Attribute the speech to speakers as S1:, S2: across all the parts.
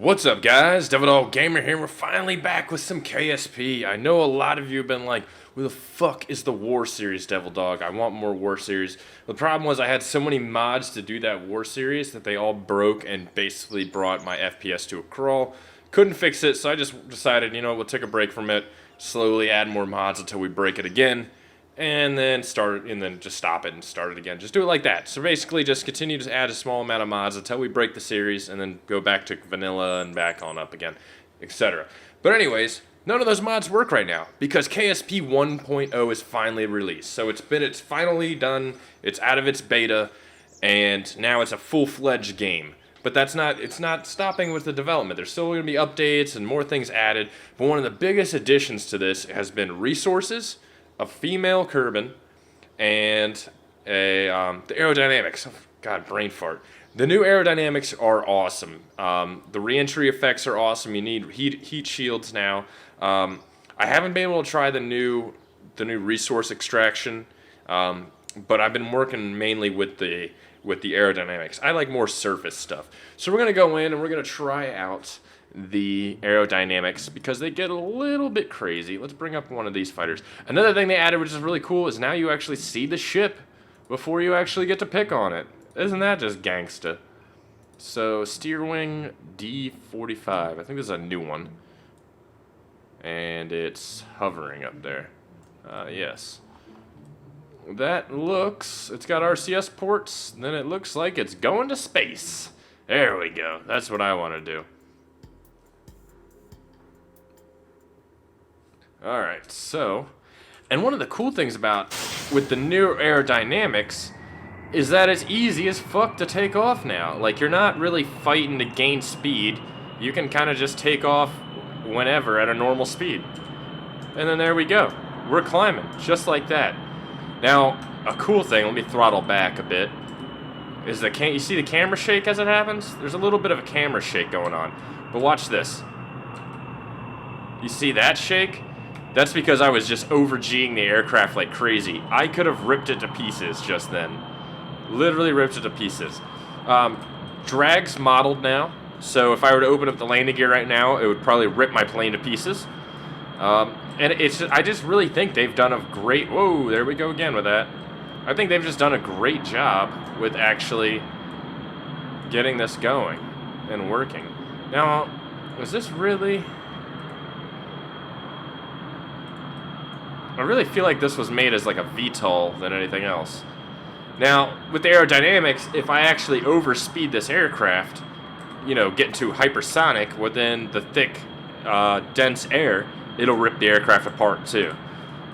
S1: What's up, guys? Devil Dog Gamer here. We're finally back with some KSP. I know a lot of you have been like, where the fuck is the War Series, Devil Dog? I want more War Series. The problem was I had so many mods to do that War Series that they all broke and basically brought my FPS to a crawl. Couldn't fix it, so I just decided, we'll take a break from it, slowly add more mods until we break it again, and then just stop it and start it again. Just do it like that. So basically just continue to add a small amount of mods until we break the series and then go back to vanilla and back on up again, etc. But anyways, none of those mods work right now because KSP 1.0 is finally released. So it's finally done, it's out of its beta, and now it's a full-fledged game. But it's not stopping with the development. There's still going to be updates and more things added. But one of the biggest additions to this has been resources, a female Kerbal, and the aerodynamics. Oh, God, brain fart. The new aerodynamics are awesome. The re-entry effects are awesome. You need heat shields now. I haven't been able to try the new resource extraction, but I've been working mainly with the aerodynamics. I like more surface stuff. So we're gonna go in and we're gonna try out the aerodynamics because they get a little bit crazy. Let's bring up one of these fighters. Another thing they added, which is really cool, is now you actually see the ship before you actually get to pick on it. Isn't that just gangsta? So steer wing D45. I think this is a new one, and it's hovering up there. Yes. It's got RCS ports, then it looks like it's going to space. There we go. That's what I want to do. Alright, so, and one of the cool things with the new aerodynamics is that it's easy as fuck to take off now. Like, you're not really fighting to gain speed. You can kind of just take off whenever at a normal speed. And then there we go. We're climbing, just like that. Now, a cool thing, let me throttle back a bit, is you see the camera shake as it happens? There's a little bit of a camera shake going on. But watch this. You see that shake? That's because I was just over-G'ing the aircraft like crazy. I could have ripped it to pieces just then. Literally ripped it to pieces. Drag's modeled now, so if I were to open up the landing gear right now, it would probably rip my plane to pieces. And I just really think they've done a great... Whoa, there we go again with that. I think they've just done a great job with actually getting this going and working. Now, is this really... I really feel like this was made as like a VTOL than anything else. Now, with the aerodynamics, if I actually overspeed this aircraft, get to hypersonic within the thick, dense air, it'll rip the aircraft apart too.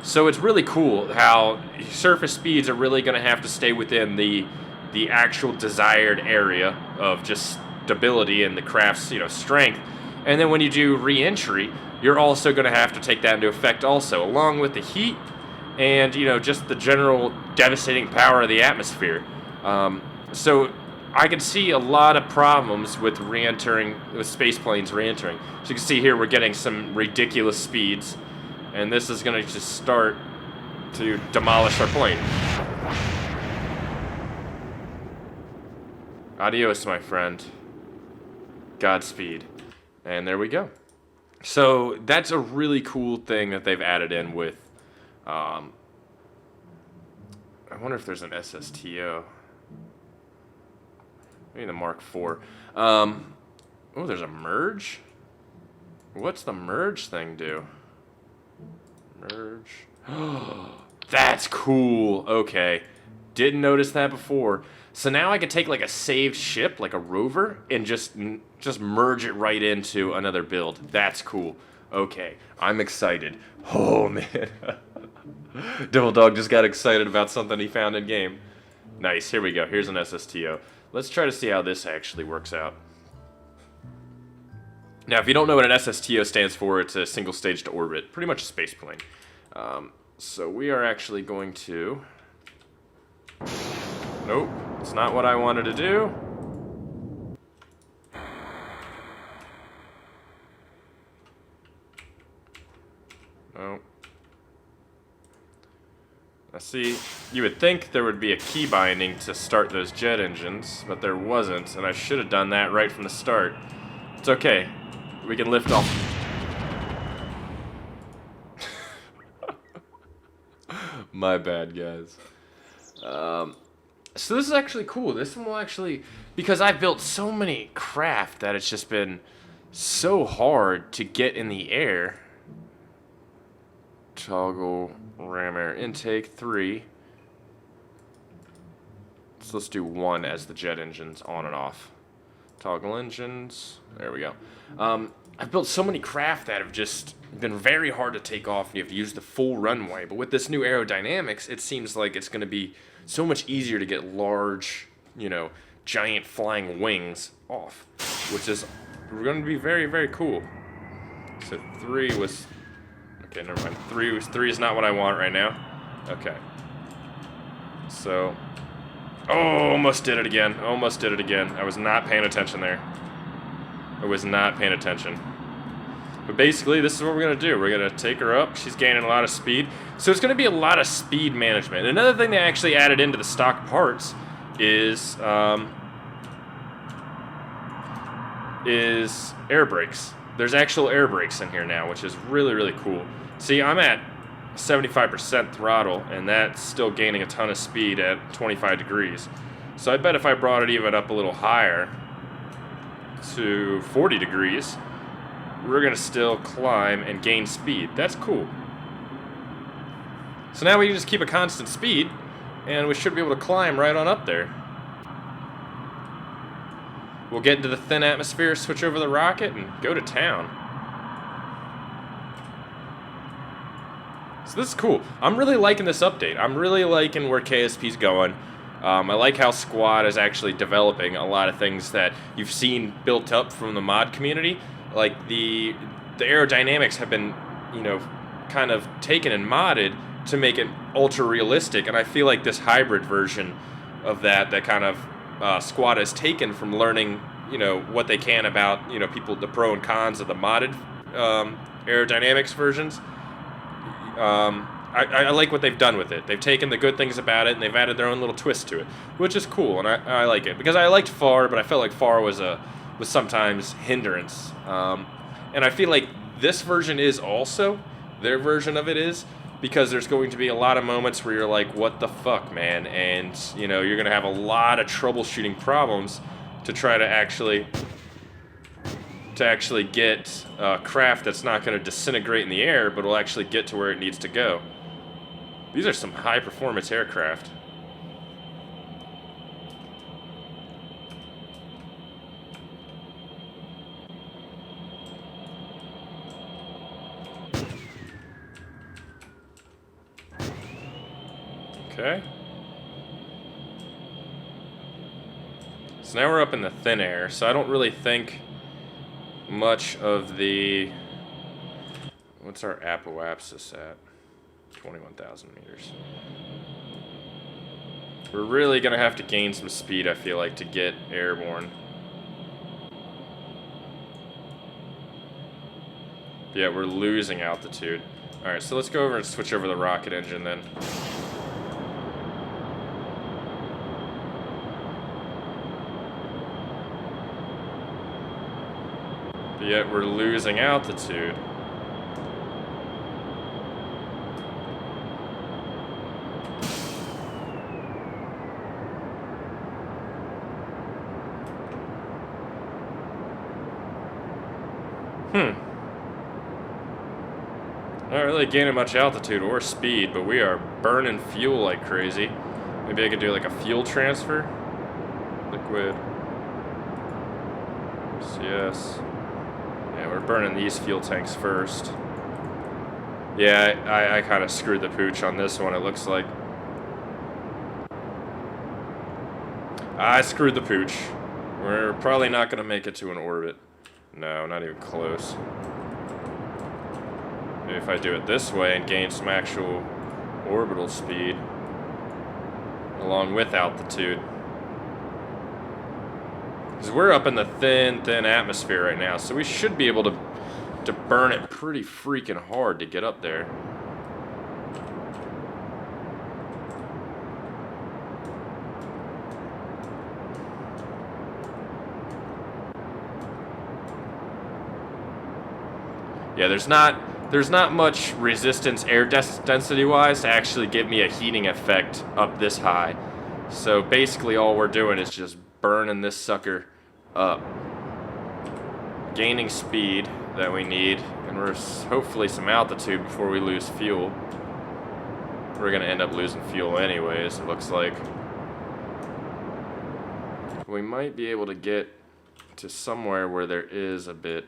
S1: So it's really cool how surface speeds are really going to have to stay within the actual desired area of just stability and the craft's strength. And then when you do re-entry, you're also going to have to take that into effect also, along with the heat and, just the general devastating power of the atmosphere. So I can see a lot of problems with space planes re-entering. So you can see here we're getting some ridiculous speeds, and this is going to just start to demolish our plane. Adios, my friend. Godspeed. And there we go. So that's a really cool thing that they've added in with, I wonder if there's an SSTO. Maybe the Mark IV. Oh, there's a merge? What's the merge thing do? Merge. That's cool. Okay. Didn't notice that before. So now I could take like a saved ship, like a rover, and just merge it right into another build. That's cool. Okay, I'm excited. Oh man, Devil Dog just got excited about something he found in game. Nice. Here we go. Here's an SSTO. Let's try to see how this actually works out. Now, if you don't know what an SSTO stands for, it's a single stage to orbit, pretty much a space plane. So we are actually going to. Nope. It's not what I wanted to do. Oh. I see. You would think there would be a key binding to start those jet engines, but there wasn't, and I should have done that right from the start. It's okay. We can lift off. My bad, guys. So this is actually cool. This one will actually, because I've built so many craft that it's just been so hard to get in the air. Toggle ram air intake 3. So let's do 1 as the jet engines on and off. Toggle engines. There we go. I've built so many craft that have just been very hard to take off, and you have to use the full runway. But with this new aerodynamics, it seems like it's going to be so much easier to get large, you know, giant flying wings off, which is going to be very, very cool. So 3 was... Okay, never mind. 3 is not what I want right now. Okay. So... Oh, almost did it again. Almost did it again. I was not paying attention there. I was not paying attention. But basically, this is what we're going to do. We're going to take her up. She's gaining a lot of speed. So it's going to be a lot of speed management. Another thing they actually added into the stock parts is air brakes. There's actual air brakes in here now, which is really, really cool. See, I'm at 75% throttle, and that's still gaining a ton of speed at 25 degrees. So I bet if I brought it even up a little higher to 40 degrees, we're going to still climb and gain speed. That's cool. So now we can just keep a constant speed, and we should be able to climb right on up there. We'll get into the thin atmosphere, switch over the rocket, and go to town. So this is cool. I'm really liking this update. I'm really liking where KSP's going. I like how Squad is actually developing a lot of things that you've seen built up from the mod community. Like the aerodynamics have been, you know, kind of taken and modded to make it ultra realistic. And I feel like this hybrid version of that kind of Squad has taken from learning, you know, what they can about, you know, the pro and cons of the modded aerodynamics versions. I like what they've done with it. They've taken the good things about it and they've added their own little twist to it, which is cool, and I like it. Because I liked FAR, but I felt like FAR was sometimes hindrance. And I feel like this version is also, their version of it is, because there's going to be a lot of moments where you're like, what the fuck, man? And, you know, you're going to have a lot of troubleshooting problems to try to actually get craft that's not going to disintegrate in the air, but will actually get to where it needs to go. These are some high-performance aircraft. Okay. So now we're up in the thin air, so I don't really think much of the... What's our apoapsis at? 21,000 meters. We're really going to have to gain some speed, I feel like, to get airborne. Yeah, we're losing altitude. Alright, so let's go over and switch over the rocket engine then. But yet we're losing altitude. Not really gaining much altitude or speed, but we are burning fuel like crazy. Maybe I could do like a fuel transfer? Liquid. CS. Yeah, we're burning these fuel tanks first. Yeah, I kind of screwed the pooch on this one, it looks like. I screwed the pooch. We're probably not going to make it to an orbit. No, not even close. Maybe if I do it this way and gain some actual orbital speed along with altitude. Because we're up in the thin atmosphere right now, so we should be able to burn it pretty freaking hard to get up there. Yeah, there's not much resistance air density wise to actually give me a heating effect up this high. So basically all we're doing is just burning this sucker up. Gaining speed that we need, and we're hopefully some altitude before we lose fuel. We're gonna end up losing fuel anyways, it looks like. We might be able to get to somewhere where there is a bit.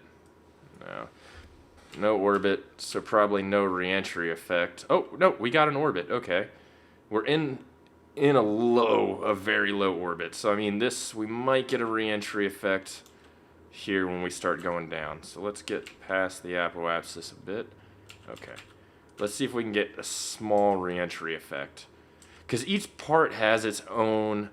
S1: No orbit, so probably no re-entry effect. Oh, no, we got an orbit, okay. We're in a very low orbit. So I mean we might get a re-entry effect here when we start going down. So let's get past the apoapsis a bit. Okay. Let's see if we can get a small re-entry effect. Because each part has its own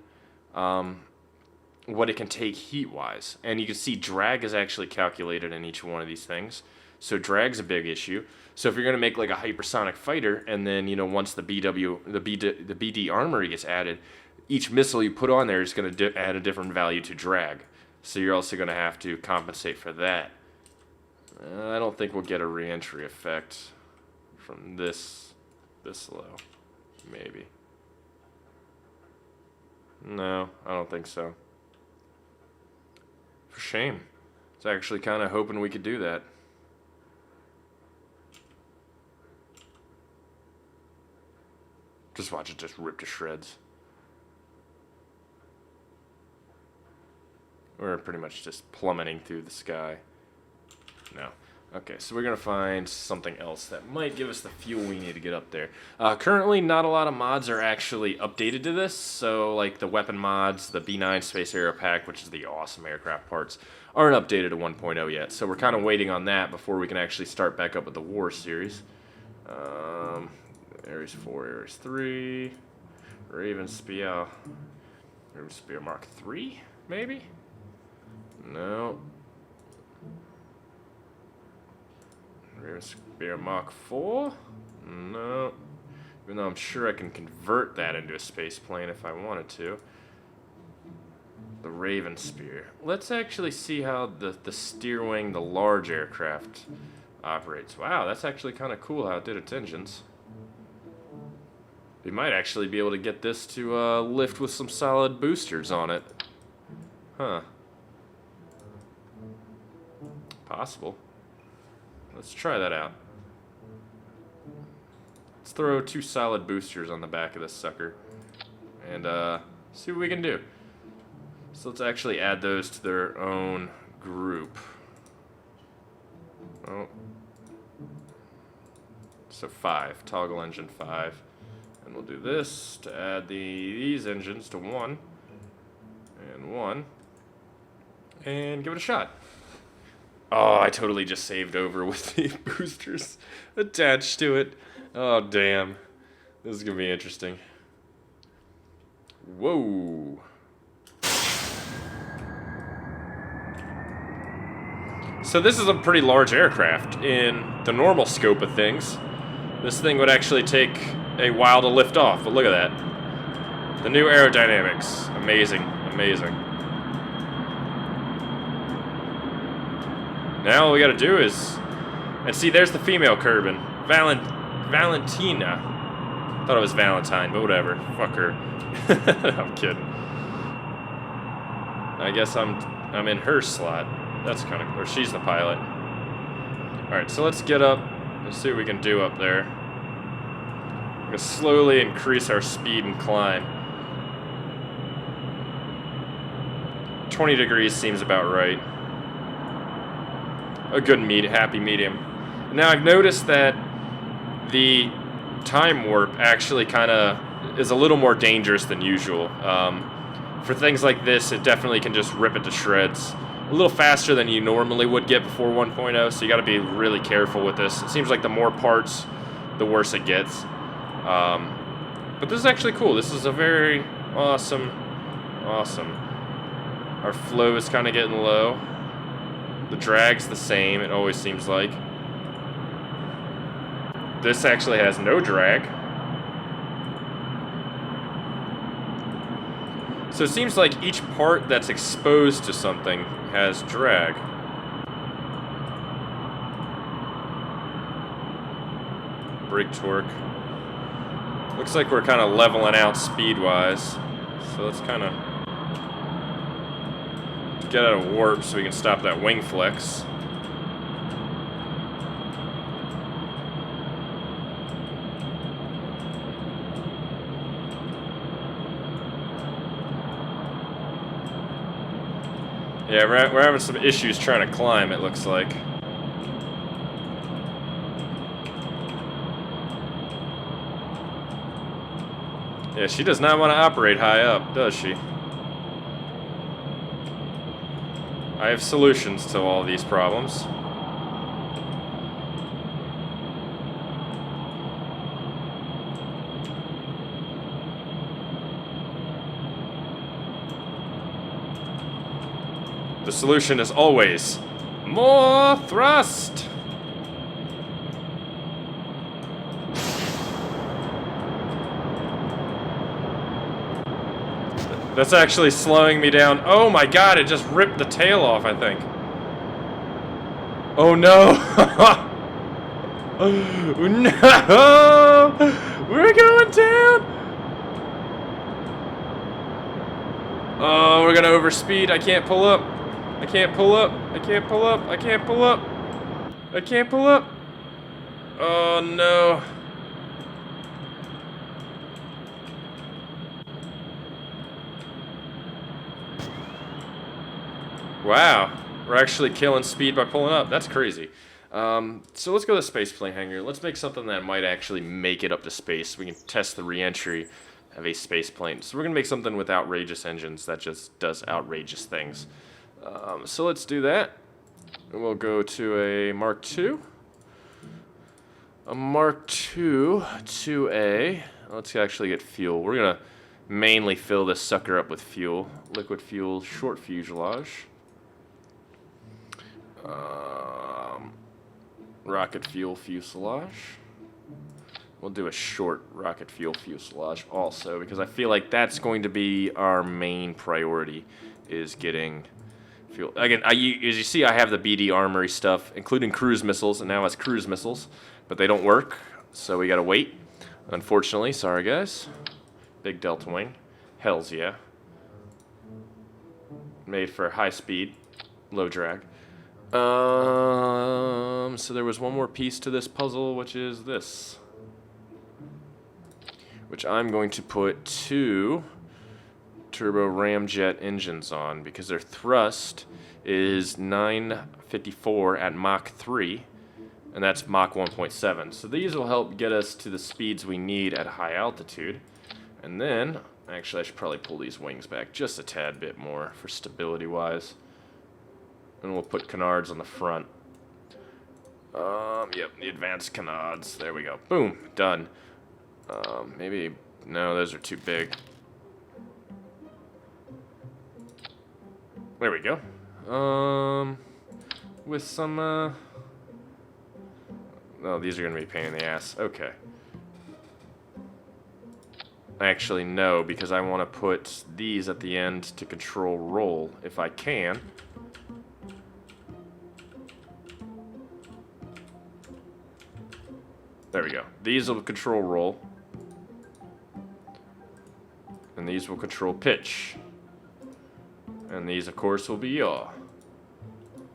S1: what it can take heat-wise. And you can see drag is actually calculated in each one of these things. So drag's a big issue. So if you're going to make like a hypersonic fighter, and then, you know, once the BD armory gets added, each missile you put on there is going to add a different value to drag. So you're also going to have to compensate for that. I don't think we'll get a re-entry effect from this low. Maybe. No, I don't think so. For shame. I was actually kind of hoping we could do that. Just watch it just rip to shreds. We're pretty much just plummeting through the sky. No. Okay, so we're going to find something else that might give us the fuel we need to get up there. Currently, not a lot of mods are actually updated to this. So, like the weapon mods, the B9 Space Aero Pack, which is the awesome aircraft parts, aren't updated to 1.0 yet. So we're kind of waiting on that before we can actually start back up with the War series. Ares 4, Ares 3, Raven Spear Mark 3, maybe? No. Raven Spear Mark 4? No. Even though I'm sure I can convert that into a space plane if I wanted to. The Raven Spear. Let's actually see how the steer wing, the large aircraft, operates. Wow, that's actually kind of cool how it did its engines. We might actually be able to get this to lift with some solid boosters on it. Huh. Possible. Let's try that out. Let's throw 2 solid boosters on the back of this sucker and see what we can do. So let's actually add those to their own group. Oh. So 5. Toggle engine 5. And we'll do this to add these engines to 1. And 1. And give it a shot. Oh, I totally just saved over with the boosters attached to it. Oh, damn. This is going to be interesting. Whoa. So this is a pretty large aircraft in the normal scope of things. This thing would actually take a while to lift off, but look at that. The new aerodynamics. Amazing, amazing. Now all we gotta do is... And see, there's the female Kerbal. Valentina. Thought it was Valentine, but whatever. Fuck her. I'm kidding. I guess I'm in her slot. That's kind of... Or she's the pilot. Alright, so let's get up. Let's see what we can do up there. We're gonna slowly increase our speed and climb. 20 degrees seems about right. A good happy medium. Now I've noticed that the time warp actually kind of is a little more dangerous than usual. For things like this, it definitely can just rip it to shreds. A little faster than you normally would get before 1.0, so you got to be really careful with this. It seems like the more parts, the worse it gets. But this is actually cool. This is a very awesome. Our flow is kind of getting low. The drag's the same, it always seems like. This actually has no drag. So it seems like each part that's exposed to something has drag. brake torque. Looks like we're kind of leveling out speed-wise. So let's kind of get out of warp so we can stop that wing flex. Yeah, we're having some issues trying to climb, it looks like. Yeah, she does not want to operate high up, does she? I have solutions to all these problems. The solution is always more thrust. That's actually slowing me down. Oh my god, it just ripped the tail off, I think. Oh no! No! We're going down! Oh, we're gonna overspeed. I can't pull up. I can't pull up. I can't pull up. I can't pull up. I can't pull up. Oh no. Wow. We're actually killing speed by pulling up. That's crazy. So let's go to the space plane hangar. Let's make something that might actually make it up to space. We can test the re-entry of a space plane. So we're going to make something with outrageous engines that just does outrageous things. So let's do that. We'll go to a Mark II. A Mark II 2A. Let's actually get fuel. We're going to mainly fill this sucker up with fuel. Liquid fuel, short fuselage. Rocket fuel fuselage. We'll do a short rocket fuel fuselage also, because I feel like that's going to be our main priority, is getting fuel. Again, as you see, I have the BD armory stuff, including cruise missiles, and now it's cruise missiles, but they don't work, so we gotta wait. Unfortunately, sorry guys. Big delta wing. Hells yeah. Made for high speed, low drag. So there was one more piece to this puzzle, which is this. Which I'm going to put 2 turbo ramjet engines on, because their thrust is 954 at Mach 3, and that's Mach 1.7. So these will help get us to the speeds we need at high altitude. And then, actually I should probably pull these wings back just a tad bit more for stability wise. And we'll put canards on the front. Yep, the advanced canards. There we go. Boom, done. Maybe, no, those are too big. There we go. With some, no, these are gonna be a pain in the ass. Okay. Actually, no, because I want to put these at the end to control roll, if I can. There we go. These will control roll. And these will control pitch. And these, of course, will be yaw.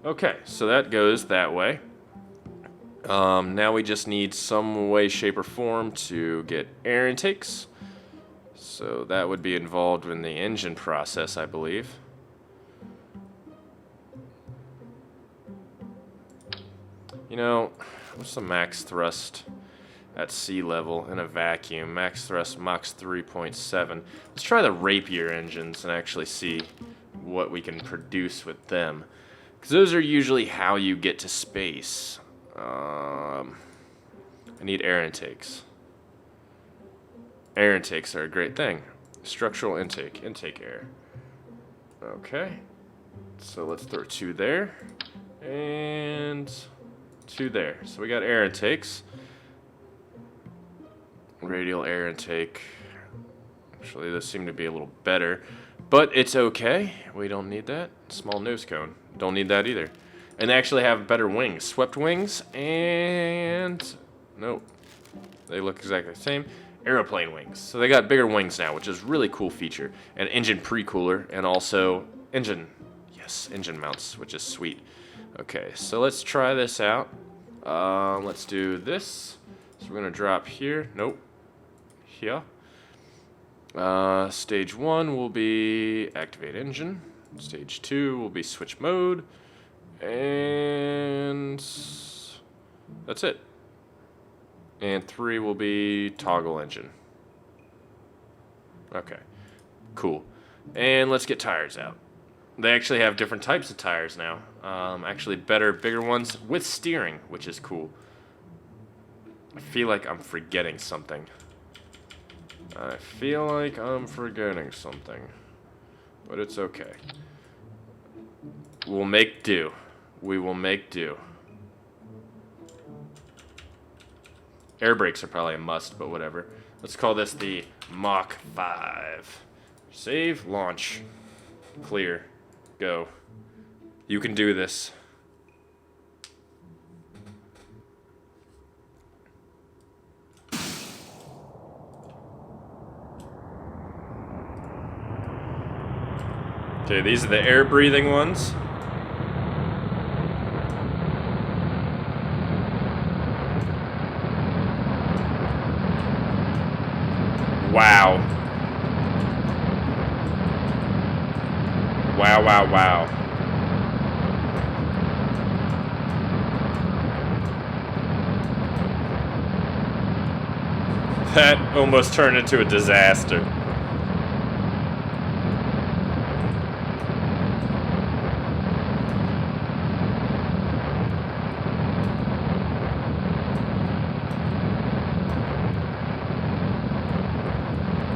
S1: Okay, so that goes that way. Now we just need some way, shape, or form to get air intakes. So that would be involved in the engine process, I believe. You know, what's the max thrust at sea level in a vacuum? Max thrust Mach 3.7. Let's try the Rapier engines and actually see what we can produce with them, because those are usually how you get to space. I need air intakes. Air intakes are a great thing. Structural intake air. Okay, so let's throw 2 there and 2 there. So we got air intakes. Radial air intake. Actually, this seemed to be a little better, but it's okay. We don't need that. Small nose cone. Don't need that either. And they actually have better wings. Swept wings and... Nope. They look exactly the same. Aeroplane wings. So they got bigger wings now, which is a really cool feature. And engine pre-cooler, and also engine mounts, which is sweet. Okay, so let's try this out. Let's do this. So we're gonna drop here. Nope. Here. Stage 1 will be activate engine. Stage 2 will be switch mode. And that's it. And 3 will be toggle engine. Okay, cool. And let's get tires out. They actually have different types of tires now. Actually better, bigger ones with steering, which is cool. I feel like I'm forgetting something. But it's okay. We'll make do. We will make do. Air brakes are probably a must, but whatever. Let's call this the Mach 5. Save, launch, clear, go. You can do this. Okay, these are the air-breathing ones. Wow. Wow, wow, wow. That almost turned into a disaster.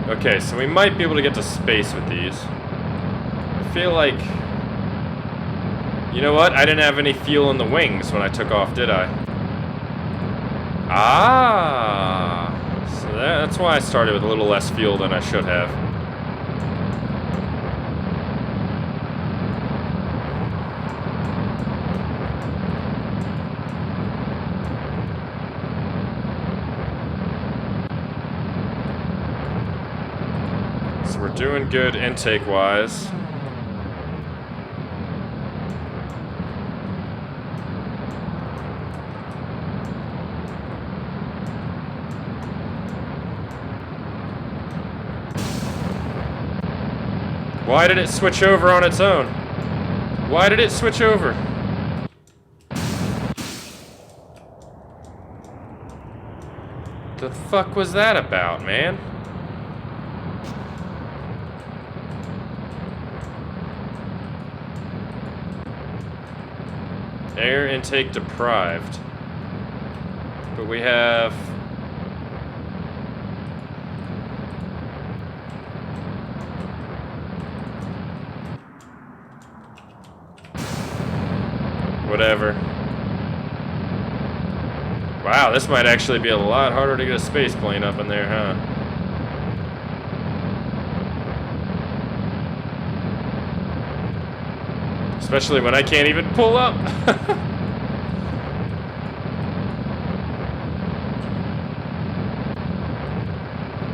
S1: Okay, so we might be able to get to space with these. I feel like... You know what? I didn't have any fuel in the wings when I took off, did I? Ah! So that's why I started with a little less fuel than I should have. We're doing good intake-wise. Why did it switch over on its own? Why did it switch over? The fuck was that about, man? Air intake deprived. But we have... Whatever. Wow, this might actually be a lot harder to get a space plane up in there, huh? Especially when I can't even pull up.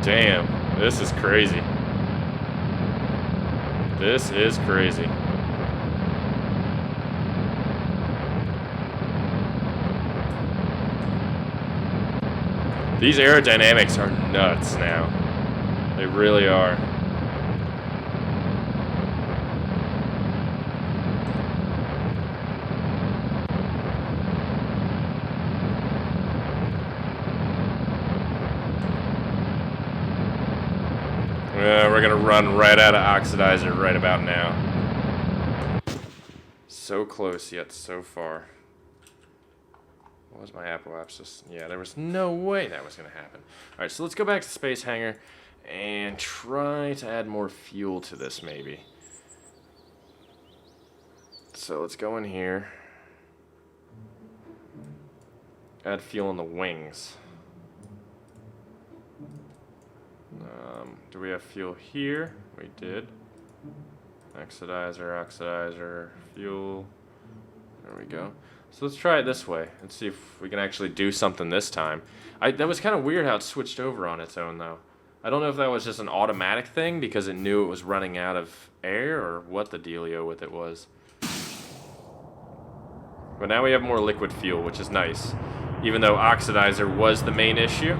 S1: Damn, this is crazy. This is crazy. These aerodynamics are nuts now. They really are. We're gonna run right out of oxidizer right about now. So close yet so far. What was my Apple Apps? Just, yeah, there was no way that was gonna happen. All right, so let's go back to Space Hangar and try to add more fuel to this, maybe. So let's go in here. Add fuel in the wings. Do we have fuel here? We did. Oxidizer, fuel. There we go. So let's try it this way and see if we can actually do something this time. That was kind of weird how it switched over on its own, though. I don't know if that was just an automatic thing because it knew it was running out of air or what the dealio with it was. But now we have more liquid fuel, which is nice. Even though oxidizer was the main issue.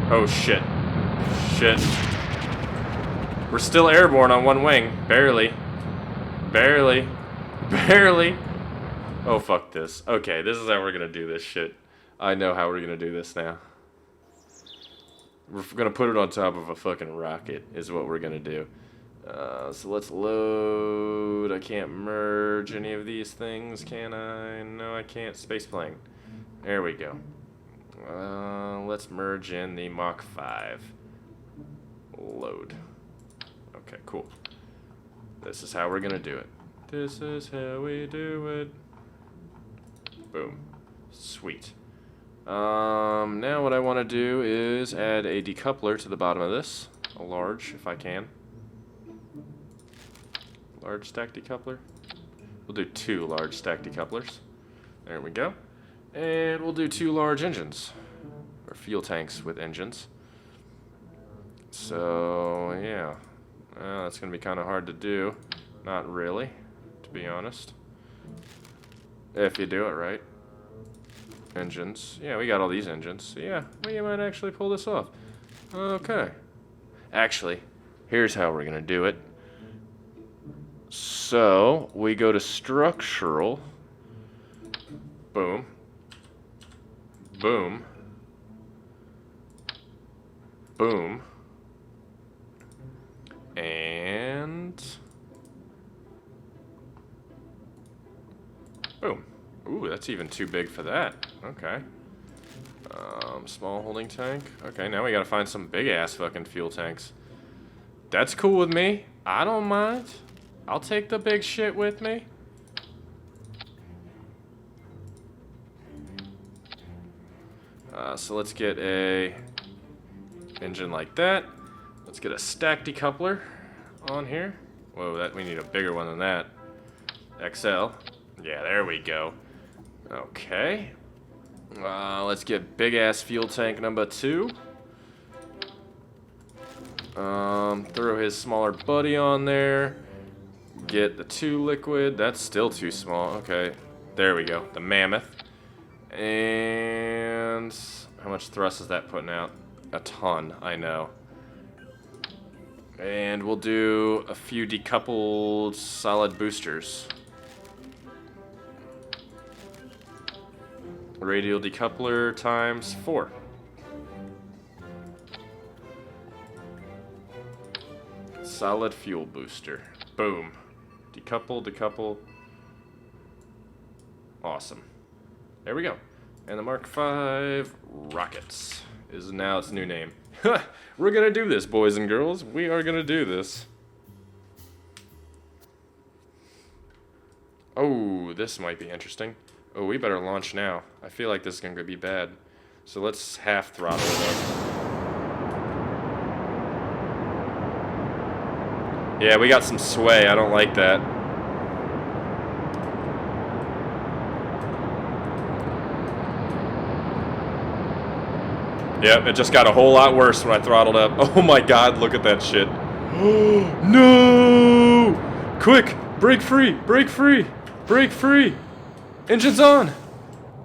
S1: Oh shit. Shit. We're still airborne on one wing. Barely. Barely. Barely. Oh, fuck this. Okay, this is how we're gonna do this shit. I know how we're gonna do this now. We're gonna put it on top of a fucking rocket, is what we're gonna do. So let's load. I can't merge any of these things, can I? No, I can't. Space plane. There we go. Let's merge in the Mach 5. Load. Okay, cool. This is how we're gonna do it. This is how we do it. Boom. Sweet. Now what I want to do is add a decoupler to the bottom of this. A large, if I can. Large stack decoupler. We'll do 2 large stack decouplers. There we go. And we'll do 2 large engines. Or fuel tanks with engines. So, yeah. That's going to be kind of hard to do. Not really, to be honest. If you do it right. Engines. Yeah, we got all these engines. So yeah, we might actually pull this off. Okay. Actually, here's how we're going to do it. So, we go to structural. Boom. Boom. Boom. And boom. Ooh, that's even too big for that. Okay. Small holding tank. Okay, now we gotta find some big ass fucking fuel tanks. That's cool with me. I don't mind. I'll take the big shit with me. So let's get a engine like that. Let's get a stack decoupler on here. Whoa, that we need a bigger one than that. XL. Yeah, there we go. Okay. Let's get big ass fuel tank number 2. Throw his smaller buddy on there. Get the 2 liquid. That's still too small. Okay. There we go. The mammoth. And how much thrust is that putting out? A ton, I know. And we'll do a few decoupled solid boosters. Radial decoupler times 4. Solid fuel booster. Boom. Decouple, decouple. Awesome. There we go. And the Mark 5 rockets is now its new name. We're gonna do this, boys and girls. We are gonna do this. Oh, this might be interesting. Oh, we better launch now. I feel like this is gonna be bad. So let's half throttle it up. Yeah, we got some sway. I don't like that. Yep, it just got a whole lot worse when I throttled up. Oh my god, look at that shit. No! Quick! Break free! Break free! Break free! Engine's on!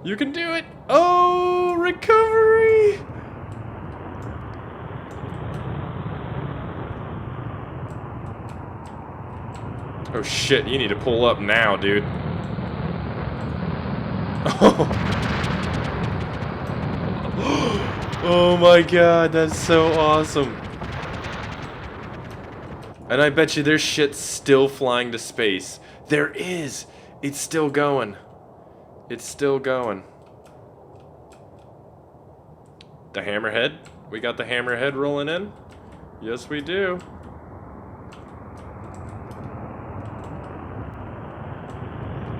S1: You can do it! Oh, recovery! Oh shit, you need to pull up now, dude. Oh my god, that's so awesome. And I bet you there's shit still flying to space. There is! It's still going. It's still going. The hammerhead? We got the hammerhead rolling in? Yes, we do.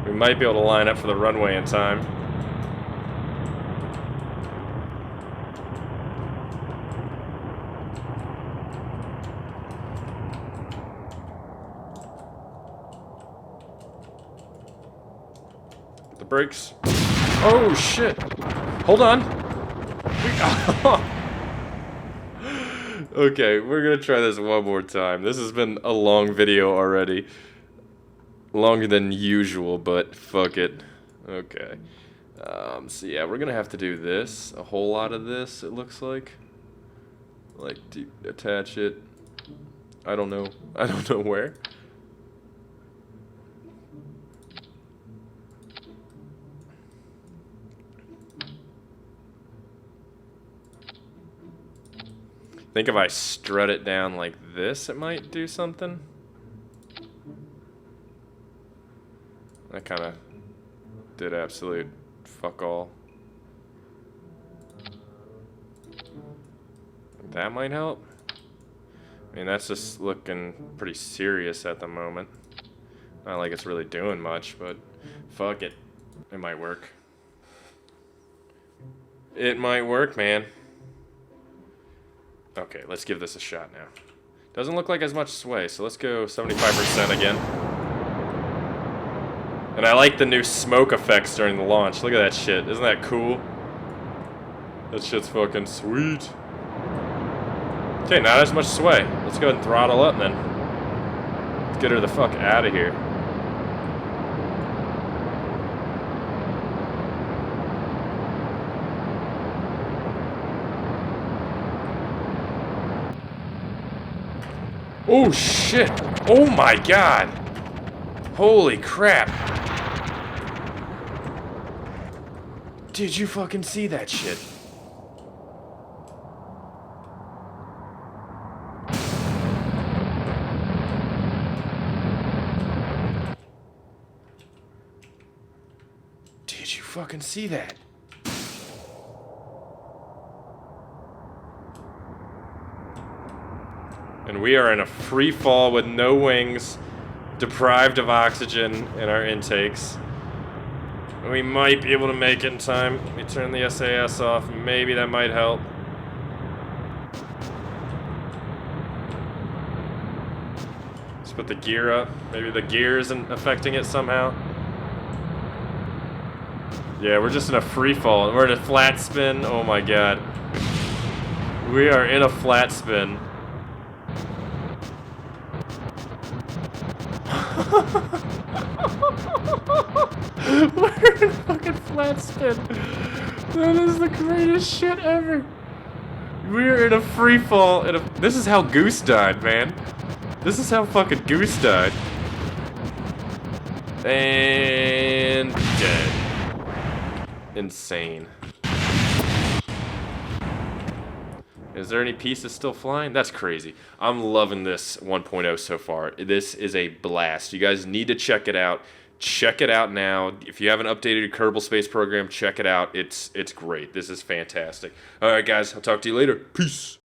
S1: We might be able to line up for the runway in time. The brakes. Oh, shit. Hold on. Okay, we're gonna try this one more time. This has been a long video already. Longer than usual, but fuck it. Okay. So yeah, we're gonna have to do this. A whole lot of this, it looks like. Like, attach it. I don't know. I don't know where. I think if I strut it down like this, it might do something. That kind of did absolute fuck all. That might help. I mean, that's just looking pretty serious at the moment. Not like it's really doing much, but fuck it. It might work. It might work, man. Okay, let's give this a shot now. Doesn't look like as much sway, so let's go 75% again. And I like the new smoke effects during the launch. Look at that shit. Isn't that cool? That shit's fucking sweet. Okay, not as much sway. Let's go ahead and throttle up then. Let's get her the fuck out of here. Oh shit! Oh my god! Holy crap! Did you fucking see that shit? Did you fucking see that? And we are in a free fall with no wings, deprived of oxygen in our intakes. We might be able to make it in time. Let me turn the SAS off. Maybe that might help. Let's put the gear up. Maybe the gear isn't affecting it somehow. Yeah, we're just in a free fall. We're in a flat spin. Oh my god. We are in a flat spin. We're in fucking flat spin. That is the greatest shit ever. We're in a free fall. This is how Goose died, man. This is how fucking Goose died. And dead. Insane. Is there any pieces still flying? That's crazy. I'm loving this 1.0 so far. This is a blast. You guys need to check it out. Check it out now. If you haven't updated your Kerbal Space program, check it out. It's great. This is fantastic. All right, guys. I'll talk to you later. Peace.